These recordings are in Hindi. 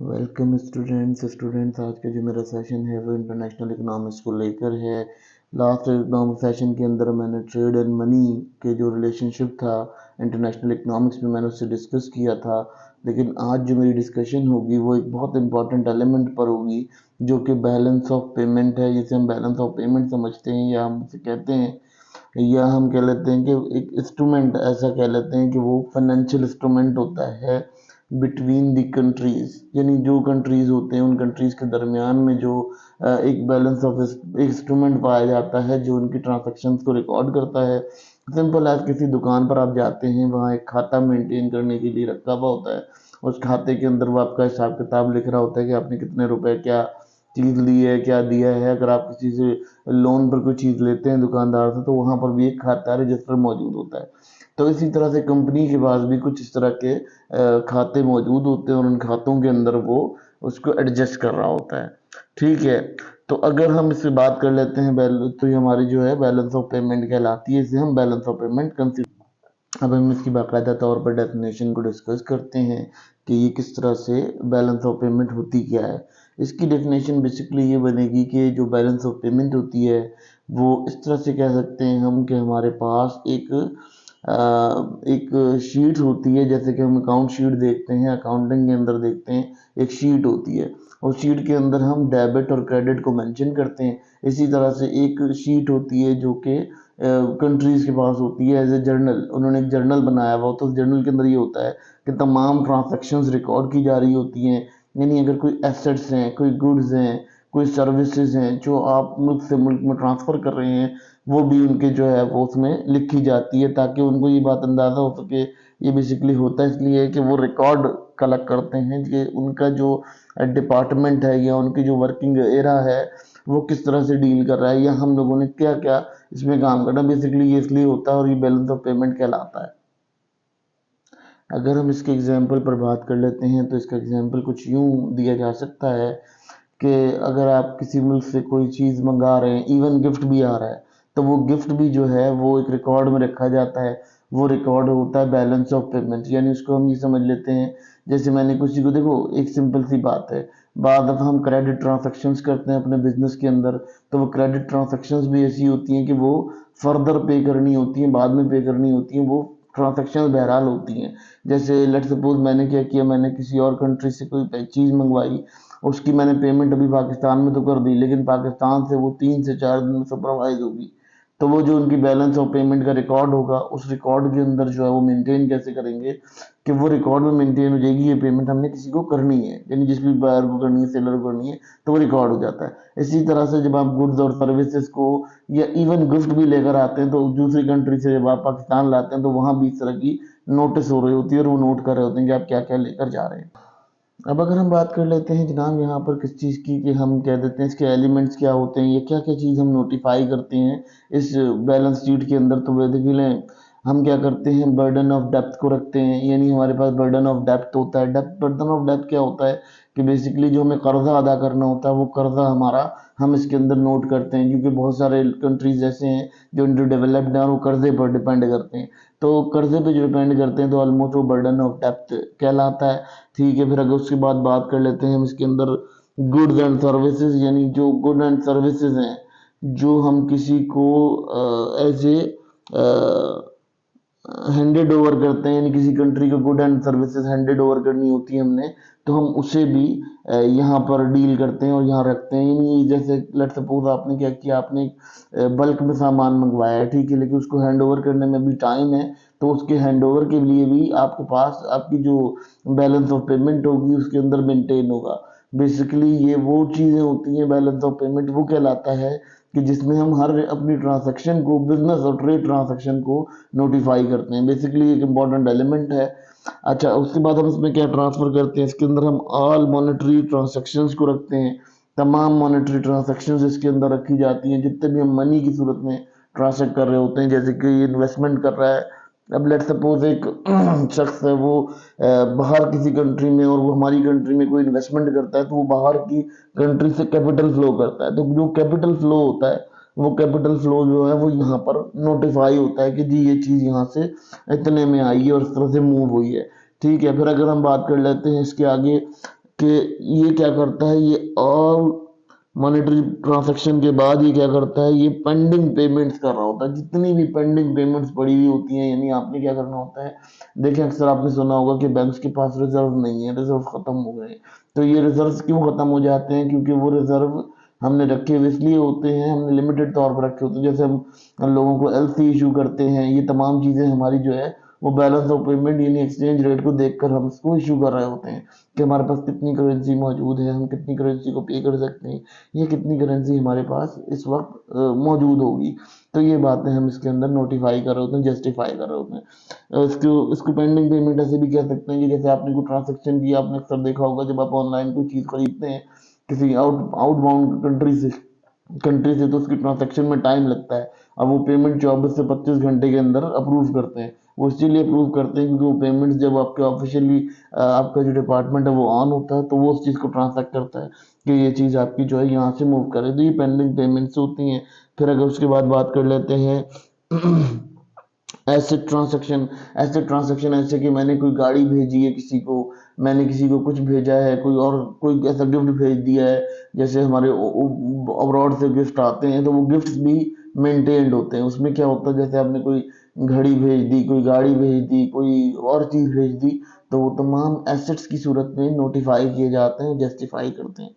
वेलकम स्टूडेंट्स आज का जो मेरा सेशन है वो इंटरनेशनल इकोनॉमिक्स को लेकर है। लास्ट इकोनॉमिक सेशन के अंदर मैंने ट्रेड एंड मनी के जो रिलेशनशिप था इंटरनेशनल इकोनॉमिक्स में मैंने उससे डिस्कस किया था। लेकिन आज जो मेरी डिस्कशन होगी वो एक बहुत इंपॉर्टेंट एलिमेंट पर होगी जो कि बैलेंस ऑफ पेमेंट है, जिसे हम बैलेंस ऑफ पेमेंट समझते हैं या हम उसे कहते हैं, या हम कह लेते हैं कि एक इंस्ट्रूमेंट, ऐसा कह लेते हैं कि वो फाइनेंशियल इंस्ट्रूमेंट होता है बिटवीन द कंट्रीज, यानी जो कंट्रीज होते हैं उन कंट्रीज के दरमियान में जो एक बैलेंस ऑफ इंस्ट्रूमेंट पाया जाता है जो उनकी ट्रांजैक्शंस को रिकॉर्ड करता है। सिंपल एज किसी दुकान पर आप जाते हैं, वहाँ एक खाता मेंटेन करने के लिए रखा हुआ होता है। उस खाते के अंदर वो आपका हिसाब किताब लिख रहा होता है कि आपने कितने रुपए क्या चीज़ ली है, क्या दिया है। अगर आप किसी से लोन पर कोई चीज़ लेते हैं दुकानदार से, तो वहाँ पर भी एक खाता रजिस्टर मौजूद होता है। तो इसी तरह से कंपनी के पास भी कुछ इस तरह के खाते मौजूद होते हैं और उन खातों के अंदर वो उसको एडजस्ट कर रहा होता है। ठीक है, तो अगर हम इससे बात कर लेते हैं तो ये हमारी जो है बैलेंस ऑफ पेमेंट कहलाती है, इसे हम बैलेंस ऑफ पेमेंट कंसिडर। अब हम इसकी बाकायदा तौर पर डेफिनेशन को डिस्कस करते हैं कि ये किस तरह से बैलेंस ऑफ पेमेंट होती क्या है। इसकी डेफिनेशन बेसिकली ये बनेगी कि जो बैलेंस ऑफ पेमेंट होती है वो इस तरह से कह सकते हैं हम कि हमारे पास एक शीट होती है, जैसे कि हम अकाउंट शीट देखते हैं, अकाउंटिंग के अंदर देखते हैं एक शीट होती है। और शीट के अंदर हम डेबिट और क्रेडिट को मेंशन करते हैं। इसी तरह से एक शीट होती है जो कि कंट्रीज के पास होती है एज ए जर्नल, उन्होंने एक जर्नल बनाया हुआ, तो उस जर्नल के अंदर ये होता है कि तमाम ट्रांजैक्शंस रिकॉर्ड की जा रही होती हैं। यानी अगर कोई एसेट्स हैं, कोई गुड्स हैं, कोई सर्विसेज हैं जो आप मुल्क से मुल्क में ट्रांसफ़र कर रहे हैं, वो भी उनके जो है वो उसमें लिखी जाती है, ताकि उनको ये बात अंदाज़ा हो सके। ये बेसिकली होता है इसलिए कि वो रिकॉर्ड कलेक्ट करते हैं कि उनका जो डिपार्टमेंट है या उनकी जो वर्किंग एरा है वो किस तरह से डील कर रहा है, या हम लोगों ने क्या क्या इसमें काम करना। बेसिकली ये इसलिए होता है और ये बैलेंस ऑफ पेमेंट कहलाता है। अगर हम इसके एग्जाम्पल पर बात कर लेते हैं तो इसका एग्जाम्पल कुछ यूँ दिया जा सकता है कि अगर आप किसी मुल्क से कोई चीज़ मंगा रहे हैं, इवन गिफ्ट भी आ रहा है, तो वो गिफ्ट भी जो है वो एक रिकॉर्ड में रखा जाता है। वो रिकॉर्ड होता है बैलेंस ऑफ पेमेंट, यानी उसको हम ये समझ लेते हैं जैसे मैंने किसी को, देखो एक सिंपल सी बात है, बाद दफ़ा हम क्रेडिट ट्रांजैक्शंस करते हैं अपने बिजनेस के अंदर, तो वो क्रेडिट ट्रांजैक्शंस भी ऐसी होती हैं कि वो फर्दर पे करनी होती हैं, बाद में पे करनी होती हैं, वो ट्रांजैक्शंस बहरहाल होती हैं। जैसे लेट सपोज मैंने क्या किया, मैंने किसी और कंट्री से कोई चीज़ मंगवाई, उसकी मैंने पेमेंट अभी पाकिस्तान में तो कर दी, लेकिन पाकिस्तान से वो 3 से 4 दिन में सुपरवाइज होगी। तो वो जो उनकी बैलेंस ऑफ पेमेंट का रिकॉर्ड होगा, उस रिकॉर्ड के अंदर जो है वो मेंटेन कैसे करेंगे कि वो रिकॉर्ड में मेंटेन हो जाएगी ये पेमेंट हमने किसी को करनी है, यानी जिस भी बायर को करनी है, सेलर को करनी है, तो वो रिकॉर्ड हो जाता है। इसी तरह से जब आप गुड्स और सर्विसेज को या इवन गिफ्ट भी लेकर आते हैं, तो दूसरी कंट्री से जब आप पाकिस्तान लाते हैं, तो वहाँ भी इस तरह की नोटिस हो रही होती है और वो नोट कर रहे होते हैं कि आप क्या क्या लेकर जा रहे हैं। अब अगर हम बात कर लेते हैं जनाब यहाँ पर किस चीज़ की, कि हम कह देते हैं इसके एलिमेंट्स क्या होते हैं, ये क्या क्या चीज़ हम नोटिफाई करते हैं इस बैलेंस शीट के अंदर। तो बेसिकली हम क्या करते हैं, बर्डन ऑफ डेप्थ को रखते हैं, यानी हमारे पास बर्डन ऑफ डेप्थ होता है। डेप्थ, बर्डन ऑफ डेप्थ क्या होता है कि बेसिकली जो हमें कर्जा अदा करना होता है वो कर्जा हमारा हम इसके अंदर नोट करते हैं, क्योंकि बहुत सारे कंट्रीज ऐसे हैं जो अंडर डेवलप्ड हैं और वो कर्जे पर डिपेंड करते हैं। तो कर्जे पे जो डिपेंड करते हैं तो ऑलमोस्ट वो बर्डन ऑफ डेप्थ कहलाता है। ठीक है, फिर अगर उसके बाद बात कर लेते हैं हम इसके अंदर गुड्स एंड सर्विसेज, यानी जो गुड एंड सर्विसेज हैं जो हम किसी को एज ए हैंडेड ओवर करते हैं, यानी किसी कंट्री को good and services handed over करनी होती है हमने, तो हम उसे भी यहाँ पर डील करते हैं और यहाँ रखते हैं। यानी जैसे लेट सपोज आपने क्या किया, आपने बल्क में सामान मंगवाया है, ठीक है, लेकिन उसको हैंड ओवर करने में भी टाइम है, तो उसके हैंड ओवर के लिए भी आपके पास आपकी जो बैलेंस ऑफ पेमेंट होगी उसके अंदर मेंटेन होगा। बेसिकली ये वो चीज़ें होती हैं, बैलेंस ऑफ पेमेंट वो कहलाता है कि जिसमें हम हर अपनी ट्रांजैक्शन को, बिजनेस और ट्रेड ट्रांजैक्शन को नोटिफाई करते हैं। बेसिकली एक इम्पॉर्टेंट एलिमेंट है। अच्छा, उसके बाद हम इसमें क्या ट्रांसफ़र करते हैं, इसके अंदर हम ऑल मॉनेटरी ट्रांजैक्शंस को रखते हैं। तमाम मॉनेटरी ट्रांजैक्शंस इसके अंदर रखी जाती हैं, जितने भी हम मनी की सूरत में ट्रांसैक्ट कर रहे होते हैं, जैसे कि इन्वेस्टमेंट कर रहा है। अब लेट सपोज एक शख्स है, वो बाहर किसी कंट्री में, और वो हमारी कंट्री में कोई इन्वेस्टमेंट करता है, तो वो बाहर की कंट्री से कैपिटल फ्लो करता है। तो जो कैपिटल फ्लो होता है, वो कैपिटल फ्लो जो है वो यहाँ पर नोटिफाई होता है कि जी ये चीज़ यहाँ से इतने में आई है और इस तरह से मूव हुई है। ठीक है, फिर अगर हम बात कर लेते हैं इसके आगे कि ये क्या करता है, ये ऑल मॉनेटरी ट्रांजैक्शन के बाद ये क्या करता है, ये पेंडिंग पेमेंट्स कर रहा होता है। जितनी भी पेंडिंग पेमेंट्स पड़ी हुई होती हैं, यानी आपने क्या करना होता है, देखिए अक्सर आपने सुना होगा कि बैंक्स के पास रिजर्व नहीं है, रिजर्व खत्म हो गए। तो ये रिजर्व क्यों खत्म हो जाते हैं, क्योंकि वो रिजर्व हमने रखे हुए इसलिए होते हैं, हमने लिमिटेड तौर पर रखे होते हैं। जैसे हम लोगों को एलसी इशू करते हैं, ये तमाम चीजें हमारी जो है वो बैलेंस ऑफ पेमेंट यानी एक्सचेंज रेट को देखकर हम इसको इशू कर रहे होते हैं कि हमारे पास कितनी करेंसी मौजूद है, हम कितनी करेंसी को पे कर सकते हैं, ये कितनी करेंसी हमारे पास इस वक्त मौजूद होगी। तो ये बातें हम इसके अंदर नोटिफाई कर रहे होते हैं, जस्टिफाई कर रहे होते हैं। इसको पेंडिंग पेमेंट ऐसे भी कह सकते हैं कि जैसे आपने कोई ट्रांजेक्शन किया, आपने अक्सर देखा होगा जब आप ऑनलाइन कोई चीज़ खरीदते हैं किसी आउटबाउंड कंट्री से तो उसकी ट्रांजैक्शन में टाइम लगता है। अब वो पेमेंट 24 से 25 घंटे के अंदर अप्रूव करते हैं। वो इसीलिए अप्रूव करते हैं क्योंकि वो पेमेंट जब आपके ऑफिशियली आपका जो डिपार्टमेंट है वो ऑन होता है तो वो उस चीज़ को ट्रांसैक्ट करता है कि ये चीज़ आपकी जो है यहाँ से मूव करे। तो ये पेंडिंग पेमेंट्स होती हैं। फिर अगर उसके बाद बात कर लेते हैं एसेट ट्रांसैक्शन ऐसे कि मैंने कोई गाड़ी भेजी है किसी को, मैंने किसी को कुछ भेजा है, कोई ऐसा गिफ्ट भेज दिया है। जैसे हमारे अब्रॉड से गिफ्ट आते हैं तो वो गिफ्ट्स भी मेंटेन्ड होते हैं। उसमें क्या होता है, जैसे आपने कोई घड़ी भेज दी, कोई गाड़ी भेज दी, कोई और चीज़ भेज दी, तो वो तमाम एसेट्स की सूरत में नोटिफाई किए जाते हैं, जस्टिफाई करते हैं,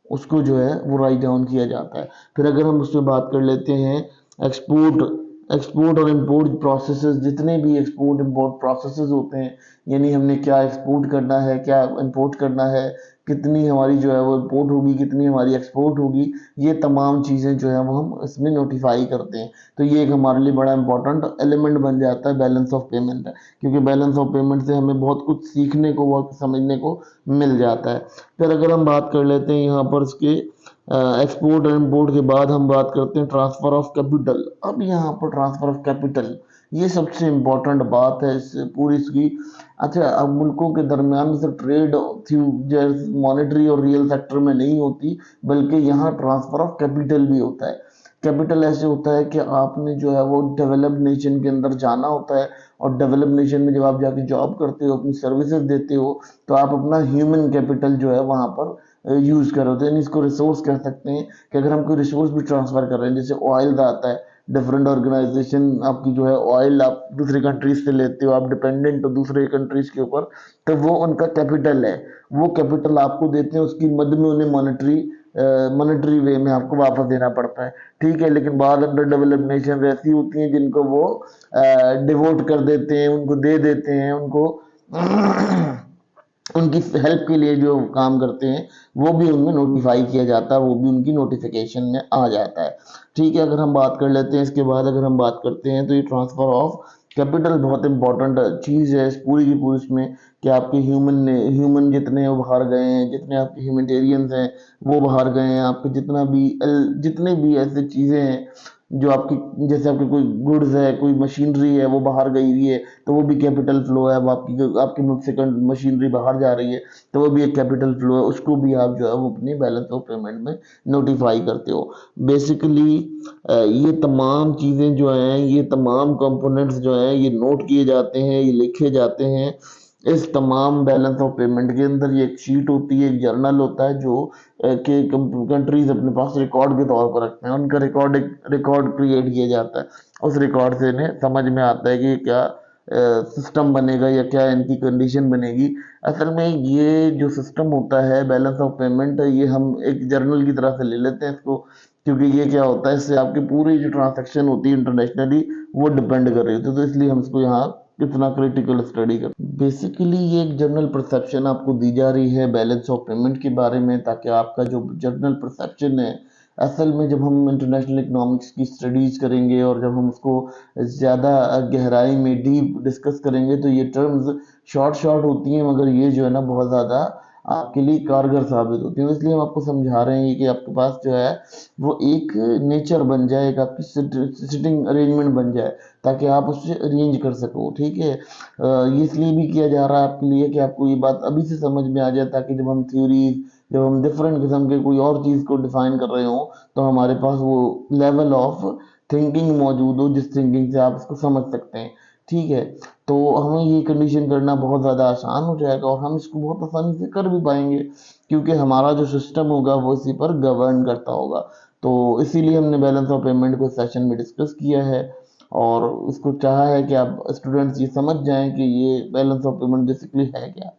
उसको जो है वो राइट डाउन किया जाता है। फिर अगर हम उसमें बात कर लेते हैं एक्सपोर्ट एक्सपोर्ट और इंपोर्ट प्रोसेसेस, जितने भी एक्सपोर्ट इंपोर्ट प्रोसेसेस होते हैं, यानी हमने क्या एक्सपोर्ट करना है, क्या इंपोर्ट करना है, कितनी हमारी जो है वो इंपोर्ट होगी, कितनी हमारी एक्सपोर्ट होगी, ये तमाम चीज़ें जो है वो हम इसमें नोटिफाई करते हैं। तो ये एक हमारे लिए बड़ा इंपॉर्टेंट एलिमेंट बन जाता है बैलेंस ऑफ पेमेंट है, क्योंकि बैलेंस ऑफ पेमेंट से हमें बहुत कुछ सीखने को, बहुत समझने को मिल जाता है। फिर अगर हम बात कर लेते हैं यहाँ पर इसके एक्सपोर्ट और इम्पोर्ट के बाद हम बात करते हैं ट्रांसफर ऑफ कैपिटल। अब यहाँ पर ट्रांसफर ऑफ कैपिटल ये सबसे इम्पोर्टेंट बात है इस पूरी इसकी। अच्छा, अब मुल्कों के दरमियान सिर्फ ट्रेड मॉनेटरी और रियल सेक्टर में नहीं होती, बल्कि यहाँ ट्रांसफर ऑफ कैपिटल भी होता है। कैपिटल ऐसे होता है कि आपने जो है वो डेवलप्ड नेशन के अंदर जाना होता है, और डेवलप्ड नेशन में जब आप जाके जॉब करते हो, अपनी सर्विसेज देते हो, तो आप अपना ह्यूमन कैपिटल जो है वहाँ पर यूज कर रहे होते हैं। इसको रिसोर्स कह सकते हैं कि अगर हम कोई रिसोर्स भी ट्रांसफर कर रहे हैं, जैसे ऑयल का आता है, डिफरेंट ऑर्गेनाइजेशन आपकी जो है ऑयल आप दूसरी कंट्रीज से लेते हो, आप डिपेंडेंट हो दूसरे कंट्रीज के ऊपर, तो वो उनका कैपिटल है। वो कैपिटल आपको देते हैं, उसकी मद में उन्हें मॉनेटरी वे में आपको वापस देना पड़ता है। ठीक है, लेकिन बाद अंडर डेवलप्ड नेशन ऐसी होती हैं जिनको वो डिवोट कर देते हैं, उनको दे देते हैं, उनको उनकी हेल्प के लिए जो काम करते हैं वो भी उनमें नोटिफाई किया जाता है, वो भी उनकी नोटिफिकेशन में आ जाता है। ठीक है, अगर हम बात कर लेते हैं इसके बाद, अगर हम बात करते हैं तो ये ट्रांसफर ऑफ कैपिटल बहुत इंपॉर्टेंट चीज़ है इस पूरी की पूरी इसमें, कि आपके ह्यूमन जितने वो बाहर गए हैं, जितने आपके ह्यूमैनिटेरियंस हैं वो बाहर गए हैं, आपके जितने भी ऐसे चीज़ें हैं जो आपकी, जैसे आपके कोई गुड्स है, कोई मशीनरी है वो बाहर गई हुई है, तो वो भी कैपिटल फ्लो है। वो आपकी मुल्क से मशीनरी बाहर जा रही है, तो वो भी एक कैपिटल फ्लो है, उसको भी आप जो है वो अपनी बैलेंस ऑफ पेमेंट में नोटिफाई करते हो। बेसिकली ये तमाम चीज़ें जो हैं, ये तमाम कंपोनेंट्स जो हैं, ये नोट किए जाते हैं, ये लिखे जाते हैं इस तमाम बैलेंस ऑफ पेमेंट के अंदर। ये एक शीट होती है, एक जर्नल होता है जो कि कंट्रीज अपने पास रिकॉर्ड के तौर पर रखते हैं, उनका रिकॉर्ड क्रिएट किया जाता है। उस रिकॉर्ड से इन्हें समझ में आता है कि क्या सिस्टम बनेगा या क्या इनकी कंडीशन बनेगी। असल में ये जो सिस्टम होता है बैलेंस ऑफ पेमेंट, ये हम एक जर्नल की तरह से ले लेते हैं इसको, क्योंकि ये क्या होता है, इससे आपकी पूरी जो ट्रांजैक्शन होती है इंटरनेशनली वो डिपेंड कर रही होती है। तो इसलिए हम इसको यहाँ कितना क्रिटिकल स्टडी कर, बेसिकली ये एक जनरल परसेप्शन आपको दी जा रही है बैलेंस ऑफ पेमेंट के बारे में, ताकि आपका जो जनरल परसेप्शन है, असल में जब हम इंटरनेशनल इकोनॉमिक्स की स्टडीज करेंगे और जब हम उसको ज़्यादा गहराई में डीप डिस्कस करेंगे, तो ये टर्म्स शॉर्ट होती हैं, मगर ये जो है ना बहुत ज़्यादा आपके लिए कारगर साबित होती है। इसलिए हम आपको समझा रहे हैं कि आपके पास जो है वो एक नेचर बन जाए, एक आपकी सिटिंग अरेंजमेंट बन जाए, ताकि आप उससे अरेंज कर सको। ठीक है, ये इसलिए भी किया जा रहा है आपके लिए कि आपको ये बात अभी से समझ में आ जाए, ताकि जब हम डिफरेंट किस्म के कोई और चीज़ को डिफाइन कर रहे हो, तो हमारे पास वो लेवल ऑफ थिंकिंग मौजूद हो जिस थिंकिंग से आप इसको समझ सकते हैं। ठीक है, तो हमें ये कंडीशन करना बहुत ज़्यादा आसान हो जाएगा और हम इसको बहुत आसानी से कर भी पाएंगे, क्योंकि हमारा जो सिस्टम होगा वो इसी पर गवर्न करता होगा। तो इसीलिए हमने बैलेंस ऑफ पेमेंट को सेशन में डिस्कस किया है और इसको चाहा है कि आप स्टूडेंट्स ये समझ जाएं कि ये बैलेंस ऑफ पेमेंट बेसिकली है क्या।